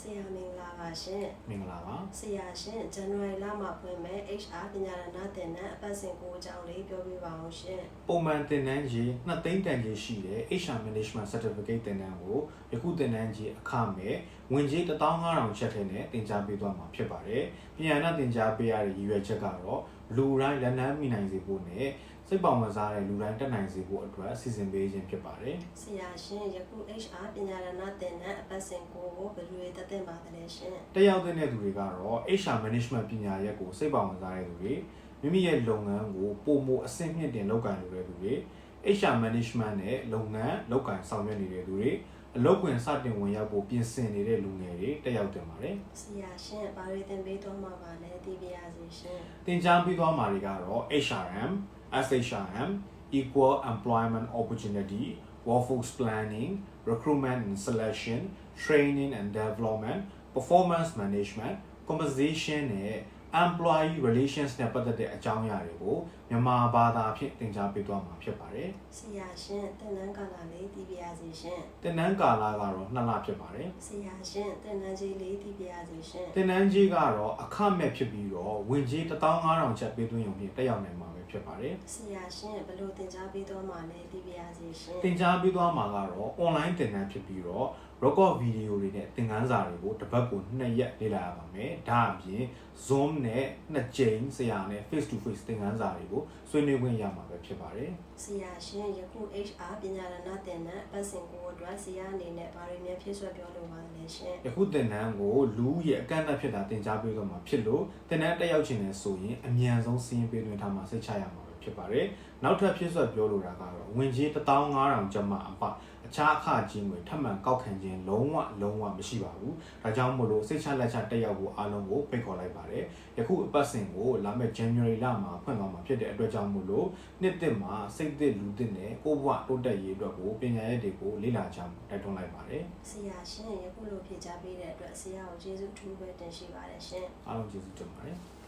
ဆရာမင်္ဂလာပါရှင် မင်္ဂလာပါ ဆရာရှင်ဇန်နဝါရီလမှာဖွင့်မဲ့ HR ပညာရဏသင်တန်းအပတ်စဉ်ကိုအကြောင်းလေးပြောပြပါအောင်ရှင် ပုံမှန်သင်တန်းကြီး2သိန်းတန်ကြီးရှိတဲ့ HR Management Certificate သင်တန်းကိုယခုသင်တန်းကြီးအခမဲ့ဝင်ကြီး15000ချက်ထဲနဲ့သင်ကြားပေးသွားမှာဖြစ်ပါတယ်ပညာရဏသင်ကြားပေးရတဲ့ရည်ရွယ်ချက်ကတော့လူတိုင်းလက်နက်မိနိုင်စေဖို့နဲ့စိတ်ပေါဝင်စားတဲ့လူတိုင်းတက်နိုင်စေဖို့အတွက်စီစဉ်ပေးခြင်းဖြစ်ပါတယ် ဆရာရှင်ယခု HR ပညာရဏသင်တန်းအပတ်စဉ်ကိုဘယ်လိုတွေတက်သင်ပါတယ်လဲရှင် တက်ရောက်တဲ့သူတွေကတော့ HR Management ပညာရပ်ကိုစိတ်ပေါဝင်စားတဲ့သူတွေမိမိရဲ့လုပ်ငန်းကိုပုံမအဆင့်မြင့်တင်လုပ်ကိုင်လုပ်တဲ့သူတွေ HR Management နဲ့လုပ်ငန်းလုပ်ကိုင်ဆောင်ရွက်နေတဲ့သူတွေအလုပ်ဝင်စတင်ဝင်ရောက်ဖို့ပြင်ဆင်နေတဲ့လူငယ်တွေတက်ရောက်တင်ပါတယ် ဆရာရှင်ဘာတွေသင်ပေးသွားမှာပါလဲသိပြရစီရှင် သင်ကြားပေးသွားမှာတွေကတော့ HRM, SHRM, Equal Employment Opportunity, Workforce Planning, Recruitment and Selection, Training and Development, Performance Management, Compensation နဲ့ Employee Relations နဲ့ပတ်သက်တဲ့အကြောင်းအရာတွေကိုမြန်မာဘာသာဖြင့်သင်ကြားပေးသွားမှာဖြစ်ပါတယ် ဆရာရှင်သင်တန်းကာလလေးသိပြရစီရှင် သင်တန်းကာလကတော့2လဖြစ်ပါတယ် ဆရာရှင်သင်တန်းကြီးလေးသိပြရစီရှင် သင်တန်းကြီးကတော့အခမဲ့ဖြစ်ပြီးတော့ဝင်ကြီး15000ချက်ပေးသွင်းရုံနဲ့တက်ရောက်နိုင်မှာပဲဖြစ်ပါတယ် ဆရာရှင်ဘယ်လိုသင်ကြားပေးသွားမှာလဲသိပြရစီရှင် သင်ကြားပေးသွားမှာကတော့ online သင်တန်းဖြစ်ပြီးတော့ record video တွေနဲ့သင်ခန်းစာတွေကိုတစ်ပတ်ကို2ရက်လေ့လာရပါမယ်။ဒါအပြင် Zoom နဲ့2ကြိမ်ဆရာနဲ့ face to face သင်ခန်းစာတွေကိုဆွေးနွေးခွင့်ရမှာပဲဖြစ်ပါတယ် ဆရာရှင်ယခု HR ပညာရဏသင်တန်းအပတ်စဉ်ကိုအတွက်ဆရာအနေနဲ့ဘာတွေများဖြည့်ဆွတ်ပြောလိုပါလဲရှင် ။ယခုသင်တန်းကိုလူရဲ့အကန့်အသတ်ဖြစ်တာသင်ကြားပေးသွားမှာဖြစ်လို့သင်တန်းတက်ရောက်ခြင်းနဲ့ဆိုရင်အမြန်ဆုံးစီးရင်ပေးသွင်းထားမှာစိတ်ချရမှာပဲဖြစ်ပါတယ်။နောက်ထပ်ဖြည့်ဆွတ်ပြောလိုတာကတော့ဝင်ကြီး15000ကျပ်မှအပအခြားအခကြီးငွေထပ်မံကောက်ခံခြင်းလုံးဝမရှိပါဘူး။ဒါကြောင့်မို့လို့စိတ်ချလက်ချတက်ရောက်ဖို့အားလုံးကိုဖိတ်ခေါ်လိုက်ပါတယ်။ယခုအပတ်စဉ်ကိုလာမယ့် January လမှာဖွင့်သွားမှာဖြစ်တဲ့အတွက်ကြောင့်မို့လို့နှစ်သစ်မှာစိတ်သစ်လူသစ်နဲ့ကိုယ့်ဘဝတိုးတက်ရေးအတွက်ကိုပညာရေးတွေကိုလေ့လာကြဖို့တိုက်တွန်းလိုက်ပါတယ် ဆရာရှင်ယခုလိုဖြည့်ချပေးတဲ့အတွက်ဆရာကိုကျေးဇူးအထူးပဲတင်ရှိပါတယ်ရှင် ။အားလုံးကျေးဇူးတင်ပါတယ်။